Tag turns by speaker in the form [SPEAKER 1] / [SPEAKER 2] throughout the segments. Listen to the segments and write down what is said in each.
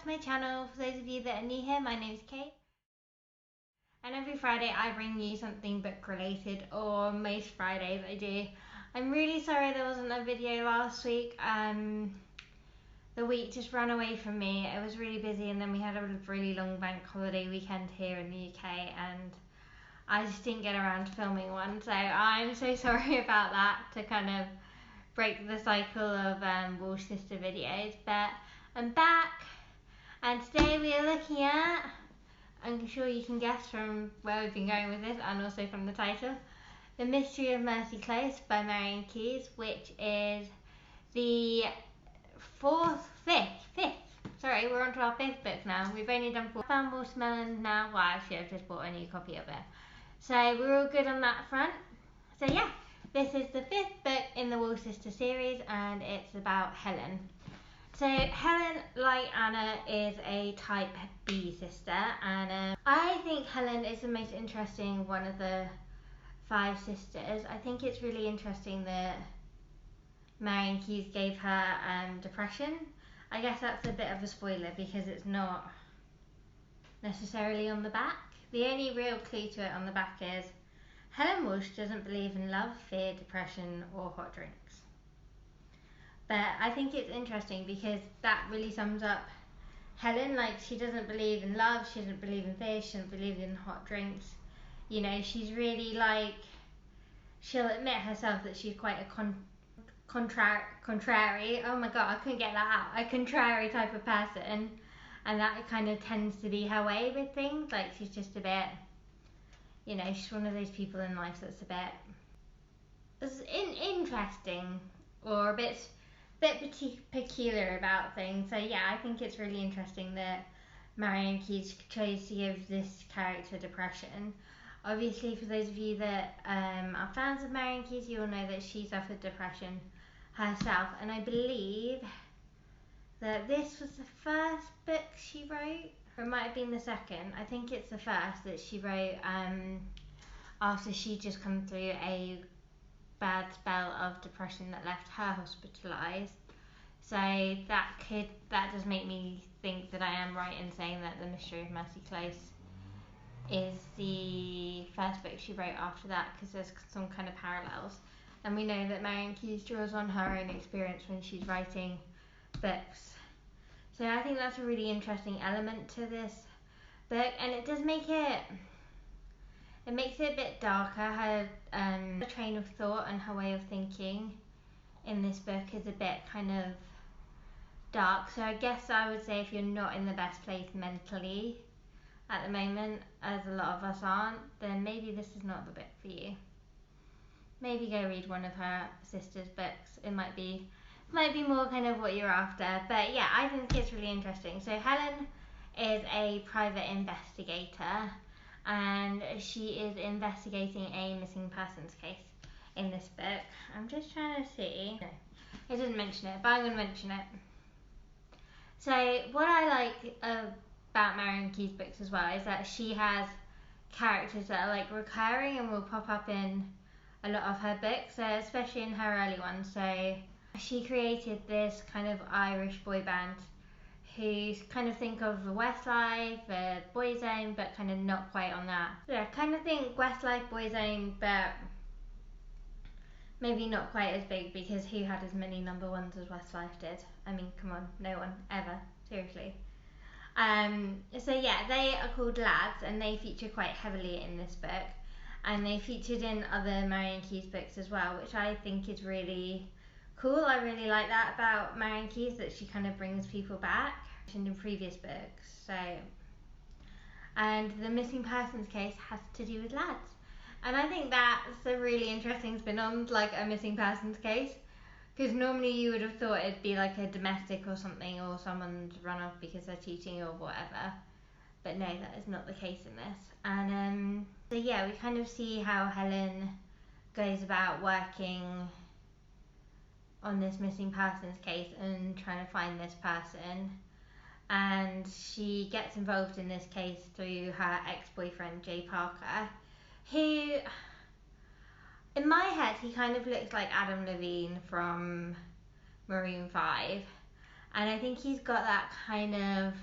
[SPEAKER 1] my channel. For those of you that are new here, my name is Kate. And every Friday I bring you something book related, or most Fridays I do. I'm really sorry there wasn't a video last week. The week just ran away from me. It was really busy, and then we had a really long bank holiday weekend here in the UK, and I just didn't get around to filming one. So I'm so sorry about that, to kind of break the cycle of Walsh Sister videos. But I'm back, and today we are looking at, I'm sure you can guess from where we've been going with this and also from the title, The Mystery of Mercy Close by Marian Keyes, which is the fifth. Sorry, we're on to our fifth book now. We've only done 4. I found Watermelon now. Well, actually I've just bought a new copy of it. So we're all good on that front. So yeah, this is the 5th book in the Walsh Sister series, and it's about Helen. So Helen, like Anna, is a type B sister, and I think Helen is the most interesting one of the 5 sisters. I think it's really interesting that Marian Keyes gave her depression. I guess that's a bit of a spoiler because it's not necessarily on the back. The only real clue to it on the back is Helen Walsh doesn't believe in love, fear, depression, or hot drinks. But I think it's interesting because that really sums up Helen. Like, she doesn't believe in love, she doesn't believe in fear, she doesn't believe in hot drinks. You know, she's really like, she'll admit herself that she's quite a contrary, oh my god, I couldn't get that out, a contrary type of person. And that kind of tends to be her way with things. Like, she's just a bit, you know, she's one of those people in life that's a bit interesting, or a bit peculiar about things. So yeah, I think it's really interesting that Marian Keyes chose to give this character depression. Obviously, for those of you that are fans of Marian Keyes, you'll know that she suffered depression herself, and I believe that this was the first book she wrote, or it might have been the second. I think it's the first that she wrote after she'd just come through a bad spell of depression that left her hospitalised. So that does make me think that I am right in saying that The Mystery of Mercy Close is the first book she wrote after that, because there's some kind of parallels. And we know that Marian Keyes draws on her own experience when she's writing books. So I think that's a really interesting element to this book, and it does make it makes it a bit darker. Her train of thought and her way of thinking in this book is a bit kind of dark. So I guess I would say if you're not in the best place mentally at the moment, as a lot of us aren't, then maybe this is not the book for you. Maybe go read one of her sister's books. It might be more kind of what you're after. But yeah, I think it's really interesting. So Helen is a private investigator, and she is investigating a missing persons case in this book. I'm just trying to see. No, it doesn't mention it, but I'm going to mention it. So what I like about Marian Keyes books as well is that she has characters that are like recurring and will pop up in a lot of her books, so especially in her early ones. So she created this kind of Irish boy band who kind of think of the Westlife, Boyzone, but kind of not quite on that. Yeah, kind of think Westlife, Boyzone, but maybe not quite as big, because who had as many number 1s as Westlife did? I mean, come on, no one, ever, seriously. So yeah, they are called Laddz, and they feature quite heavily in this book, and they featured in other Marian Keyes books as well, which I think is really cool. I really like that about Marian Keyes, that she kind of brings people back in previous books. So, and the missing persons case has to do with Laddz, and I think that's a really interesting spin on like a missing persons case, because normally you would have thought it'd be like a domestic or something, or someone's run off because they're cheating or whatever, but no, that is not the case in this. And so yeah, we kind of see how Helen goes about working on this missing persons case and trying to find this person, and she gets involved in this case through her ex-boyfriend Jay Parker, who in my head he kind of looks like Adam Levine from Maroon 5, and I think he's got that kind of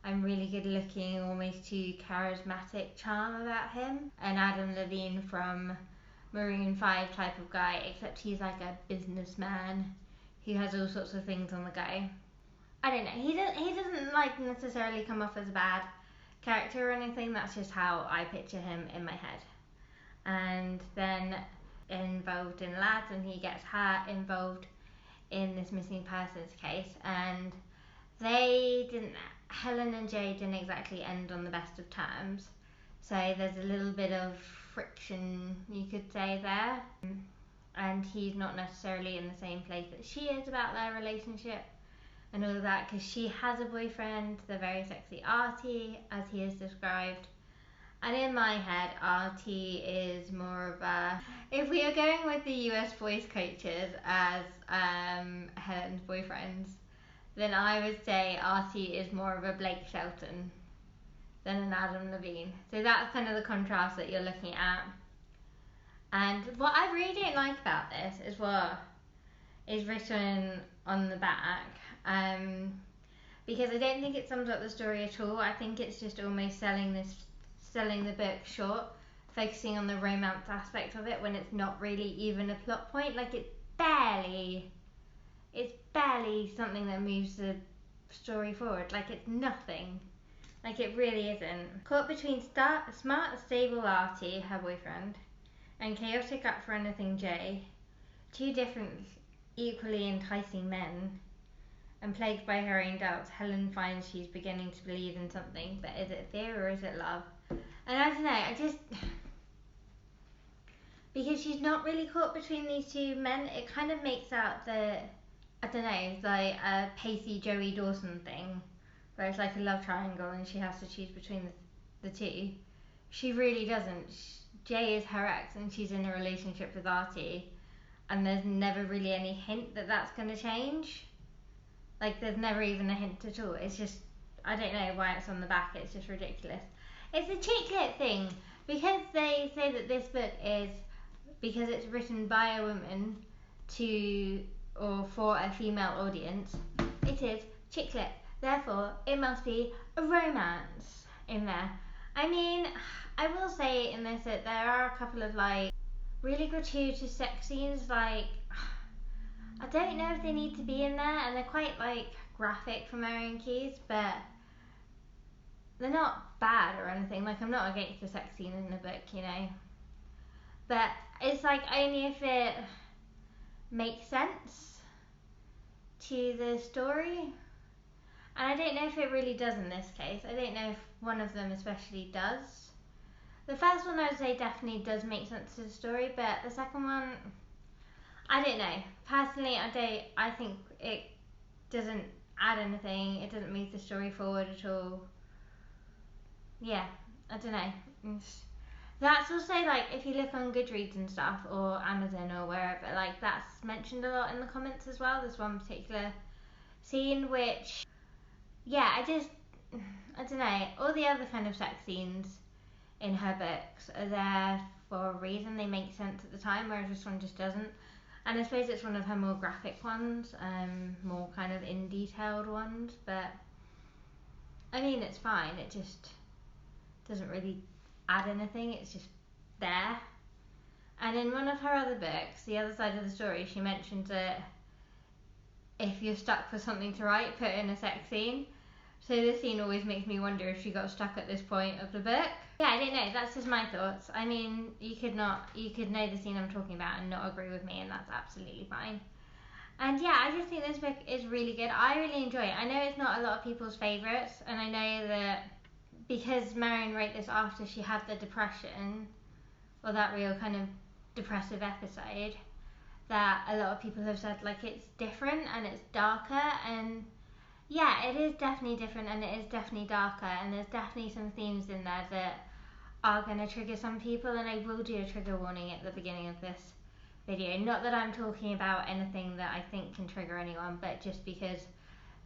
[SPEAKER 1] and really good looking, almost too charismatic charm about him. An Adam Levine from Maroon 5 type of guy, except he's like a businessman who has all sorts of things on the go. I don't know, he doesn't like necessarily come off as a bad character or anything, that's just how I picture him in my head. And then involved in Laddz, and he gets her involved in this missing persons case, and Helen and Jay didn't exactly end on the best of terms, so there's a little bit of friction, you could say, there, and he's not necessarily in the same place that she is about their relationship and all of that, because she has a boyfriend, the very sexy Artie, as he is described. And in my head, Artie is more of a... If we are going with the US voice coaches as Helen's boyfriends, then I would say Artie is more of a Blake Shelton than an Adam Levine. So that's kind of the contrast that you're looking at. And what I really don't like about this is what is written on the back. Because I don't think it sums up the story at all. I think it's just almost selling the book short, focusing on the romance aspect of it when it's not really even a plot point. Like it's barely something that moves the story forward. Like it's nothing. Like it really isn't. Caught between smart, stable Artie, her boyfriend, and chaotic up for anything Jay, two different, equally enticing men, and plagued by her own doubts, Helen finds she's beginning to believe in something, but is it fear or is it love? And I don't know, because she's not really caught between these two men, it kind of makes out like a Pacey Joey Dawson thing, where it's like a love triangle and she has to choose between the two. She really doesn't. Jay is her ex and she's in a relationship with Artie, and there's never really any hint that that's going to change. Like there's never even a hint at all. It's just, I don't know why it's on the back, it's just ridiculous. It's a chick lit thing, because they say that this book is, because it's written by a woman or for a female audience, it is chick lit. Therefore, it must be a romance in there. I mean, I will say in this that there are a couple of like really gratuitous sex scenes, like I don't know if they need to be in there, and they're quite like graphic for Marion Keyes, but they're not bad or anything. Like I'm not against the sex scene in the book, you know, but it's like only if it makes sense to the story, and I don't know if it really does in this case. I don't know if one of them especially does. The first one I would say definitely does make sense to the story, but the second one, I don't know. Personally, I think it doesn't add anything. It doesn't move the story forward at all. Yeah, I don't know. That's also like, if you look on Goodreads and stuff, or Amazon or wherever, like that's mentioned a lot in the comments as well. There's one particular scene which, yeah, I don't know. All the other kind of sex scenes in her books are there for a reason. They make sense at the time, whereas this one just doesn't. And I suppose it's one of her more graphic ones, more kind of in detailed ones, but I mean it's fine, it just doesn't really add anything, it's just there. And in one of her other books, The Other Side of the Story, she mentions that if you're stuck for something to write, put in a sex scene. So this scene always makes me wonder if she got stuck at this point of the book. Yeah, I don't know, that's just my thoughts. I mean, you could know the scene I'm talking about and not agree with me, and that's absolutely fine. And yeah, I just think this book is really good. I really enjoy it. I know it's not a lot of people's favourites, and I know that because Marion wrote this after she had the depression, or that real kind of depressive episode, that a lot of people have said like it's different and it's darker, and yeah, it is definitely different and it is definitely darker, and there's definitely some themes in there that are going to trigger some people, and I will do a trigger warning at the beginning of this video. Not that I'm talking about anything that I think can trigger anyone, but just because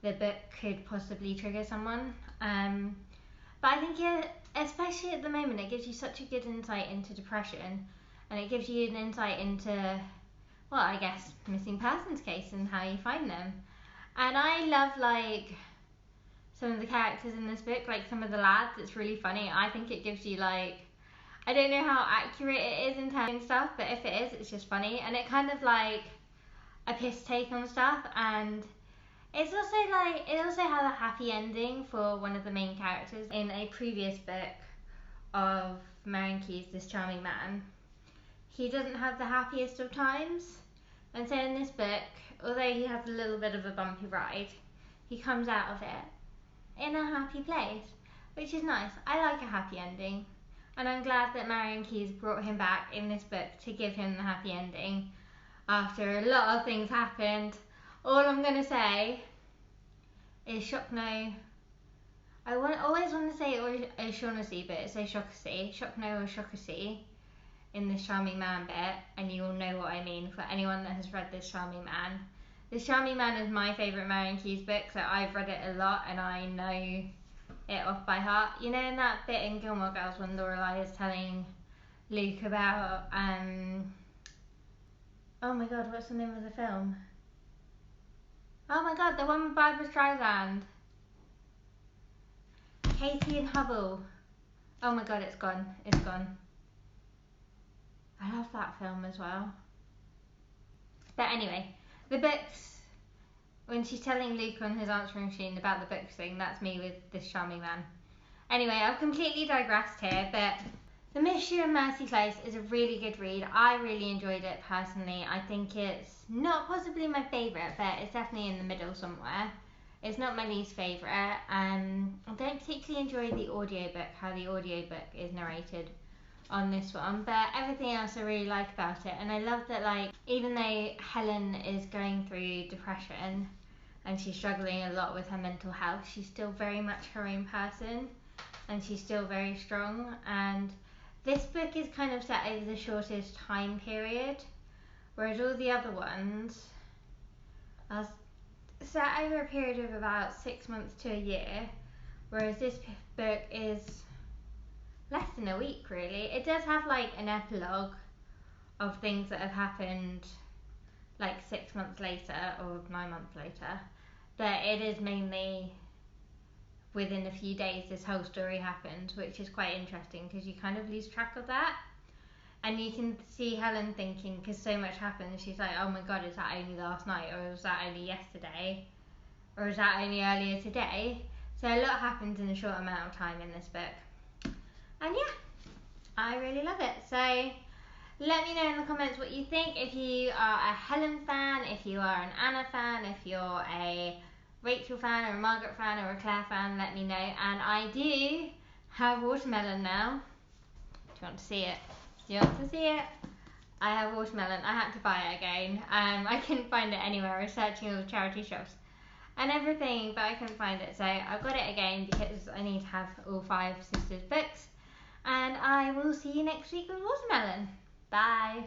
[SPEAKER 1] the book could possibly trigger someone. But I think especially at the moment, it gives you such a good insight into depression, and it gives you an insight into, well, I guess, missing persons case and how you find them. And I love some of the characters in this book, like some of the lads. It's really funny. I think it gives you like, I don't know how accurate it is in terms of stuff, but if it is, it's just funny, and it kind of like a piss take on stuff, and it's also like, it also has a happy ending for one of the main characters in a previous book of Marion Keyes, This Charming Man. He doesn't have the happiest of times, and so in this book, although he has a little bit of a bumpy ride, he comes out of it in a happy place, which is nice. I like a happy ending, and I'm glad that Marion Keyes brought him back in this book to give him the happy ending after a lot of things happened. All I'm going to say is Shockno. Always want to say O'Shaughnessy, but it's O'Shaughnessy. Shockno O'Shaughnessy in This Charming Man bit, and you will know what I mean for anyone that has read This Charming Man. This Charming Man is my favourite Marion Keyes book, so I've read it a lot and I know it off by heart. You know, in that bit in Gilmore Girls when Lorelai is telling Luke about oh my god, what's the name of the film? Oh my god, the one with Barbra Streisand. Katie and Hubble. Oh my god, it's gone. It's gone. I love that film as well. But anyway, the books, when she's telling Luke on his answering machine about the books thing, that's me with This Charming Man. Anyway, I've completely digressed here, but The Mystery of Mercy Close is a really good read. I really enjoyed it personally. I think it's not possibly my favourite, but it's definitely in the middle somewhere. It's not my least favourite. I don't particularly enjoy the audiobook, how the audiobook is narrated on this one, but everything else I really like about it. And I love that, like, even though Helen is going through depression and she's struggling a lot with her mental health, she's still very much her own person and she's still very strong. And this book is kind of set over the shortest time period, whereas all the other ones are set over a period of about 6 months to a year, whereas this book is less than a week, really. It does have like an epilogue of things that have happened like 6 months later or 9 months later, but it is mainly within a few days this whole story happened, which is quite interesting because you kind of lose track of that. And you can see Helen thinking, because so much happens, she's like, oh my god, is that only last night, or was that only yesterday, or is that only earlier today? So a lot happens in a short amount of time in this book. And yeah, I really love it. So let me know in the comments what you think. If you are a Helen fan, if you are an Anna fan, if you're a Rachel fan or a Margaret fan or a Claire fan, let me know. And I do have watermelon now. Do you want to see it? Do you want to see it? I have watermelon. I had to buy it again. I couldn't find it anywhere. I was searching all the charity shops and everything, but I couldn't find it. So I got it again because I need to have all 5 sisters books. And I will see you next week with watermelon. Bye.